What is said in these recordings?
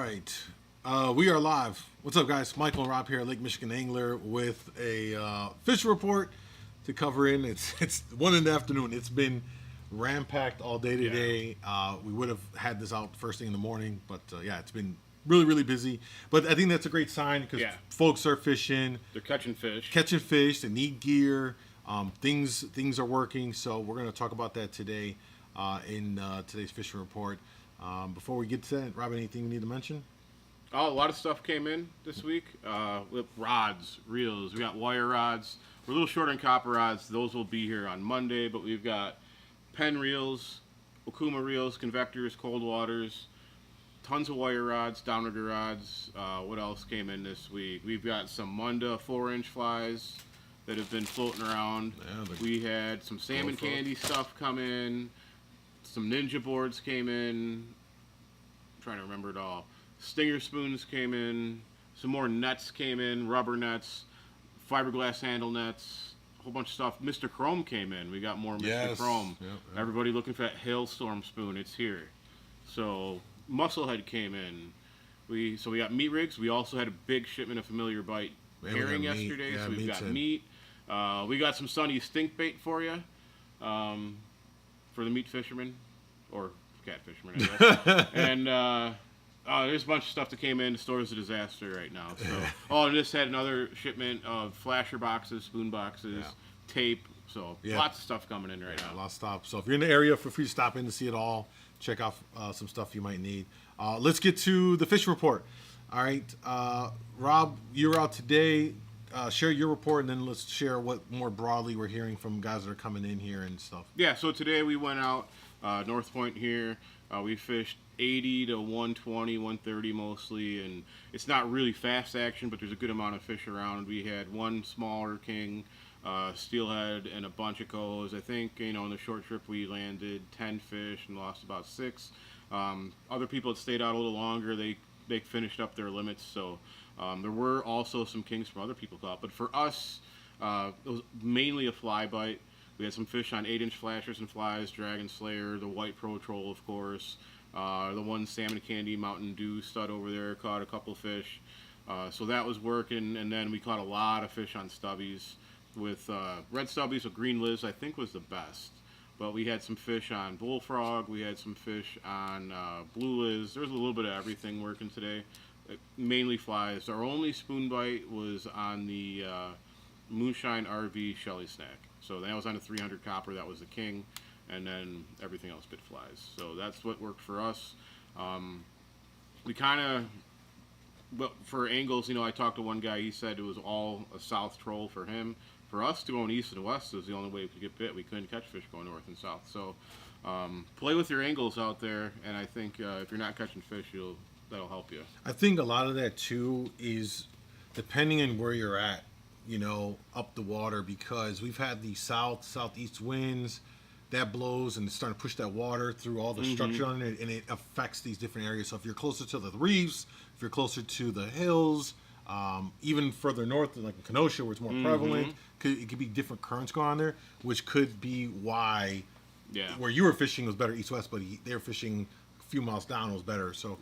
right. We are live. What's up, guys? Michael and Rob here, Lake Michigan Angler, with a fish report to cover in. It's 1 in the afternoon. It's been ram-packed all day today. Yeah. We would have had this out first thing in the morning, but yeah, it's been really, really busy. But I think that's a great sign because folks are fishing. They're catching fish. They need gear. Things are working. So we're going to talk about that today in today's fishing report. Before we get to that, Rob, anything we need to mention? Oh, a lot of stuff came in this week. With rods, reels. We got wire rods. We're a little short on copper rods. Those will be here on Monday, but we've got Penn reels, Okuma reels, convectors, cold waters, tons of wire rods, downrigger rods. What else came in this week? We've got some Munda 4-inch flies that have been floating around. Yeah, we had some salmon candy stuff come in. Some ninja boards came in. I'm trying to remember it all. Stinger spoons came in. Some more nets came in. Rubber nets. Fiberglass handle nets. A whole bunch of stuff. Mr. Chrome came in. We got more Mr. Chrome. Yep. Everybody looking for that hailstorm spoon. It's here. So Musclehead came in. We got meat rigs. We also had a big shipment of familiar bite herring yesterday. So we've got meat. We got some Sunny stink bait for you. For the meat fishermen, or cat fishermen, I guess. And there's a bunch of stuff that came in. The store's a disaster right now. So, and this had another shipment of flasher boxes, spoon boxes, tape. So lots of stuff coming in right now. Lots of stuff. So if you're in the area, feel free to stop in to see it all. Check out some stuff you might need. Let's get to the fish report. All right, Rob, you're out today. Share your report, and then let's share what more broadly we're hearing from guys that are coming in here and stuff. Yeah, so today we went out North Point here. We fished 80 to 120, 130 mostly, and it's not really fast action, but there's a good amount of fish around. We had one smaller king, steelhead, and a bunch of cohos. I think, in the short trip we landed 10 fish and lost about 6. Other people that stayed out a little longer, they finished up their limits, so there were also some kings from other people caught, but for us, it was mainly a fly bite. We had some fish on 8-inch flashers and flies, Dragon Slayer, the White Pro Troll, of course, the one Salmon Candy Mountain Dew stud over there caught a couple fish, so that was working, and then we caught a lot of fish on stubbies with red stubbies. So Green Liz, I think, was the best, but we had some fish on Bullfrog, we had some fish on Blue Liz. There was a little bit of everything working today. Mainly flies. Our only spoon bite was on the Moonshine RV Shelly Snack. So that was on a 300 copper. That was the king. And then everything else bit flies. So that's what worked for us. We kind of, but for angles, I talked to one guy. He said it was all a south troll for him. For us, to going east and west was the only way we could get bit. We couldn't catch fish going north and south. So play with your angles out there. And I think if you're not catching fish, that'll help you. I think a lot of that too is depending on where you're at, up the water, because we've had the southeast winds that blows and it's starting to push that water through all the structure on it, and it affects these different areas. So if you're closer to the reefs, if you're closer to the hills, even further north, like in Kenosha, where it's more prevalent, it could be different currents going on there, which could be why where you were fishing was better east-west, but they were fishing few miles down was better. So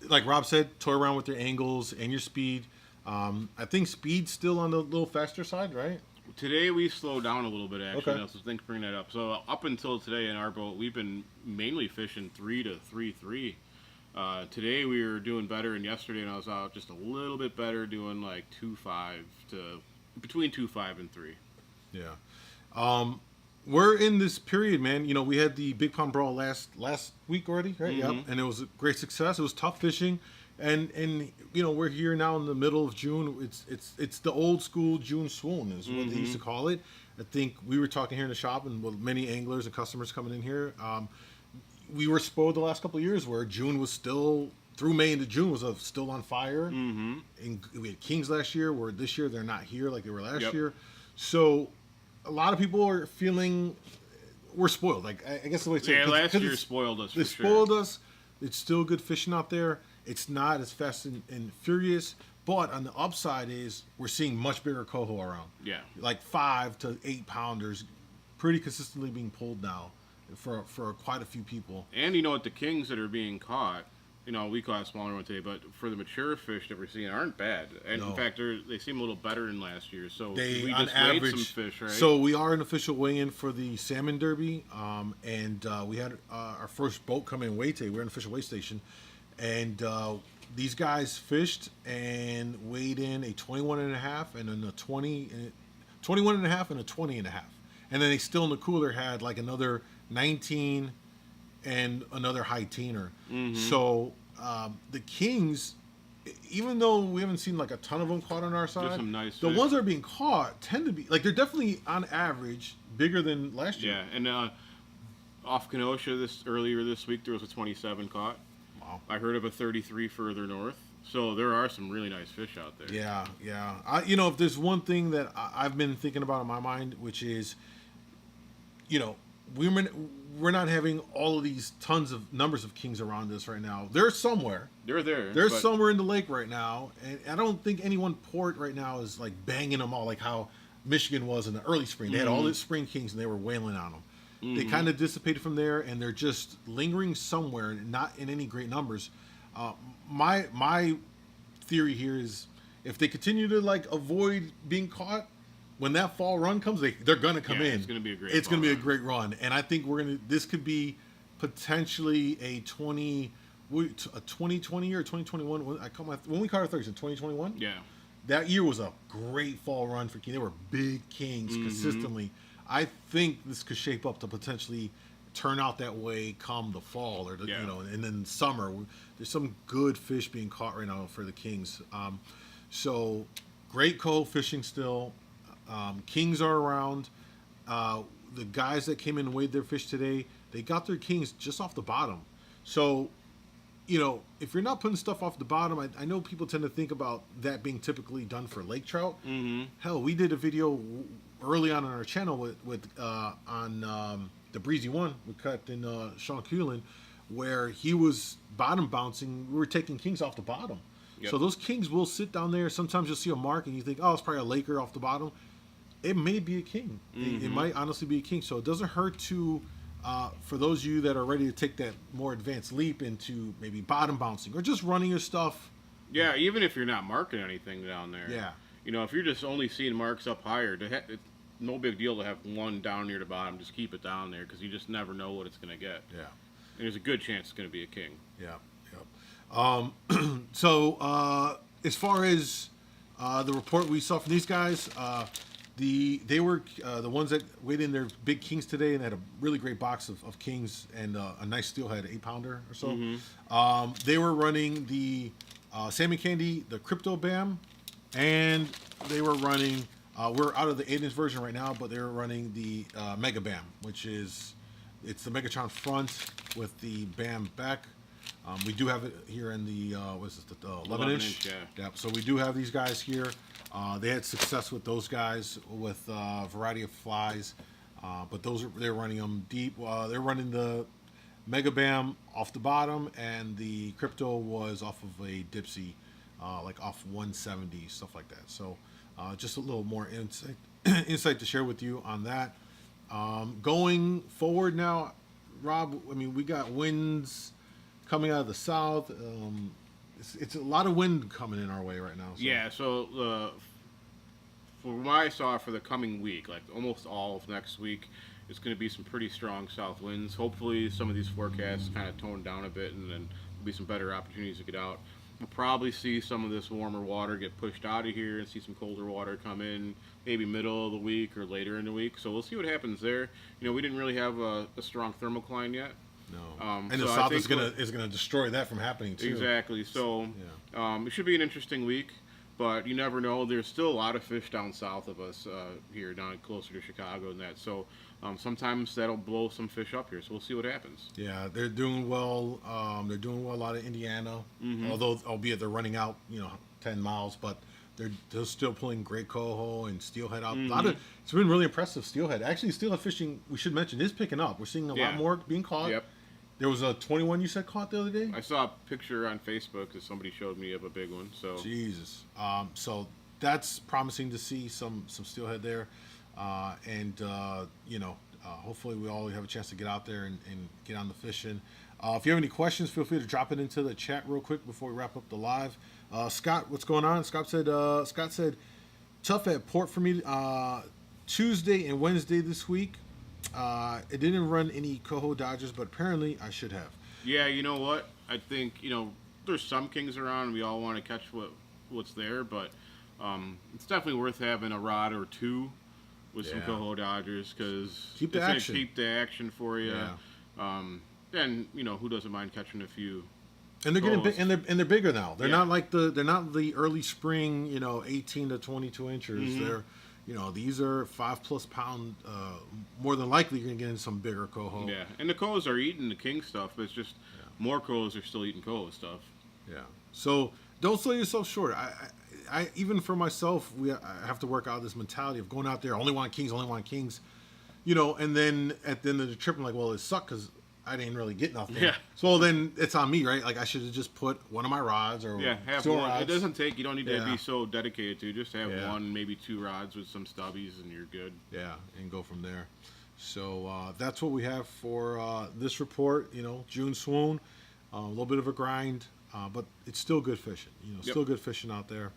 like Rob said, toy around with your angles and your speed. I think speed's still on the little faster side, right? Today we slowed down a little bit, actually. Okay. So thanks for bringing that up. So up until today in our boat, we've been mainly fishing 3 to 3.3. Today we were doing better, and yesterday when I was out, just a little bit better, doing like 2.5 to between 2.5 and 3. Yeah. We're in this period, man. We had the Big Pond Brawl last week already, right? Yep. And it was a great success. It was tough fishing, and we're here now in the middle of June. It's the old school June swoon is what they used to call it. I think we were talking here in the shop, and with many anglers and customers coming in here, we were spoiled the last couple of years where June was still through May into June was still on fire. And we had kings last year, where this year they're not here like they were last year. So a lot of people are feeling we're spoiled. Like I guess the way to say last year spoiled us. They spoiled us. It's still good fishing out there. It's not as fast and furious, but on the upside is we're seeing much bigger coho around. Yeah, like 5 to 8 pounders, pretty consistently being pulled now for quite a few people. And the kings that are being caught we caught a smaller one today, but for the mature fish that we're seeing aren't bad. And No. in fact, they seem a little better than last year. So They, we on just weighed average, some fish, right? so we are an official weigh-in for the Salmon Derby, and we had our first boat come in weigh today. We're an official weigh station, and these guys fished and weighed in a 21 and a half and then a 21 and a half and a 20 and a half. And then they still in the cooler had like another 19 and another high teener. So the Kings, even though we haven't seen like a ton of them caught on our side, some nice the fish. ones that are being caught tend to be like, they're definitely on average bigger than last year. Yeah, and off Kenosha earlier this week, there was a 27 caught. Wow. I heard of a 33 further north. So there are some really nice fish out there. Yeah, yeah. If there's one thing that I've been thinking about in my mind, which is, we're not having all of these tons of numbers of kings around us right now. They're somewhere. They're there. They're but somewhere in the lake right now, and I don't think any one port right now is like banging them all like how Michigan was in the early spring. They had all the spring kings and they were whaling on them. They kind of dissipated from there, and they're just lingering somewhere, not in any great numbers. My theory here is if they continue to like avoid being caught, when that fall run comes, they're gonna come in. It's gonna be a great. It's gonna be a great run, and I think this could be potentially a 2020 or 2021. When we caught our thirds in 2021. Yeah. That year was a great fall run for king. They were big kings consistently. I think this could shape up to potentially turn out that way come the fall or and then summer. There's some good fish being caught right now for the kings. So great coho fishing still. Kings are around. The guys that came in and weighed their fish today, they got their kings just off the bottom. So, if you're not putting stuff off the bottom, I know people tend to think about that being typically done for lake trout. Hell, we did a video early on our channel on the Breezy One we cut in Sean Cullen, where he was bottom bouncing. We were taking kings off the bottom. Yep. So those kings will sit down there. Sometimes you'll see a mark and you think, oh, it's probably a laker off the bottom. It may be a king. It might honestly be a king. So it doesn't hurt to, for those of you that are ready to take that more advanced leap into maybe bottom bouncing or just running your stuff. Yeah, even if you're not marking anything down there. Yeah. If you're just only seeing marks up higher, it's no big deal to have one down near the bottom. Just keep it down there because you just never know what it's going to get. Yeah. And there's a good chance it's going to be a king. Yeah. So as far as the report we saw from these guys, they were the ones that weighed in their big kings today and had a really great box of kings and a nice steelhead 8-pounder or so. They were running the salmon candy, the crypto bam, and they were running. We're out of the 8-inch version right now, but they were running the mega bam, which it's the Megatron front with the bam back. We do have it here in the 11-inch. Yeah. So we do have these guys here. They had success with those guys with a variety of flies, but they're running them deep. They're running the Mega Bam off the bottom, and the Crypto was off of a Dipsy, like off 170, stuff like that. So just a little more insight to share with you on that. Going forward now, Rob, I mean, we got winds coming out of the south. It's a lot of wind coming in our way right now. So. Yeah, so from what I saw for the coming week, like almost all of next week, it's going to be some pretty strong south winds. Hopefully some of these forecasts kind of tone down a bit, and then there'll be some better opportunities to get out. We'll probably see some of this warmer water get pushed out of here and see some colder water come in maybe middle of the week or later in the week. So we'll see what happens there. We didn't really have a strong thermocline yet. No, and the south is gonna destroy that from happening too. Exactly. So it should be an interesting week, but you never know. There's still a lot of fish down south of us here, down closer to Chicago and that. So sometimes that'll blow some fish up here. So we'll see what happens. Yeah, they're doing well. They're doing well out of Indiana, although albeit they're running out 10 miles, but they're still pulling great coho and steelhead out. It's been really impressive steelhead. Actually, steelhead fishing, we should mention, is picking up. We're seeing a lot more being caught. Yep. There was a 21 you said caught the other day? I saw a picture on Facebook that somebody showed me of a big one. So Jesus. So that's promising to see some steelhead there. Hopefully we all have a chance to get out there and get on the fishing. If you have any questions, feel free to drop it into the chat real quick before we wrap up the live. Scott, what's going on? Scott said, tough at port for me Tuesday and Wednesday this week. It didn't run any Coho Dodgers, but apparently I should have. Yeah, you know what? I think, there's some kings around and we all want to catch what's there, but it's definitely worth having a rod or two with some Coho Dodgers because keep the action. Keep the action for you. Yeah. And who doesn't mind catching a few? And they're getting big, and they're bigger now. They're not like they're not the early spring, 18 to 22 inches. Mm-hmm. They're, these are 5+ pound. More than likely, you're gonna get in some bigger coho. Yeah, and the cohos are eating the king stuff, but it's just more cohos are still eating coho stuff. Yeah. So don't sell yourself short. I even for myself, I have to work out this mentality of going out there, only want kings, and then at the end of the trip, I'm like, well, it sucked because I didn't really get nothing. Yeah. So then it's on me, right? Like I should have just put one of my rods or have two one. rods. It doesn't take. You don't need to be so dedicated to. Just have one, maybe two rods with some stubbies, and you're good. Yeah, and go from there. So that's what we have for this report. June swoon, a little bit of a grind, but it's still good fishing. Still good fishing out there.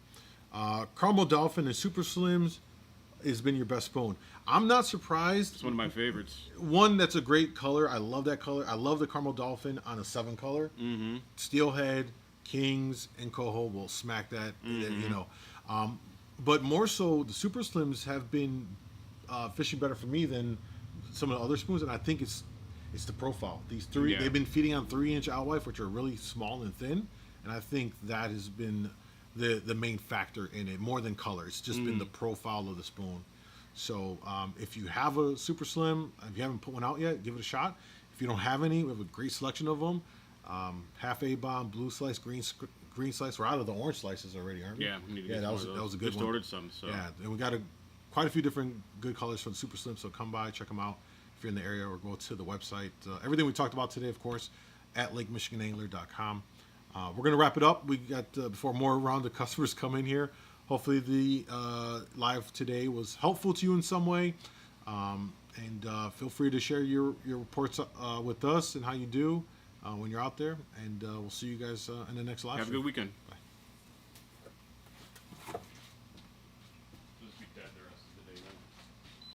Caramel Dolphin and Super Slims has been your best spoon. I'm not surprised. It's one of my favorites. One that's a great color. I love that color. I love the Caramel Dolphin on a 7 color. Mm-hmm. Steelhead, Kings, and Coho will smack that. But more so, the Super Slims have been fishing better for me than some of the other spoons, and I think it's the profile. These three, they've been feeding on 3-inch alewife, which are really small and thin, and I think that has been the main factor in it, more than color. It's just been the profile of the spoon. So if you have a Super Slim, if you haven't put one out yet, give it a shot. If you don't have any, we have a great selection of them. Half A-bomb, blue slice, green slice. We're out of the orange slices already, aren't we? Yeah, we need to get that was a good Just one. ordered some. So. Yeah, and we got quite a few different good colors for the Super Slim, so come by, check them out if you're in the area, or go to the website. Everything we talked about today, of course, at LakeMichiganAngler.com. We're going to wrap it up. We got before more round of customers come in here. Hopefully the live today was helpful to you in some way. And feel free to share your reports with us and how you do when you're out there. And we'll see you guys in the next live. Have a good weekend. Bye.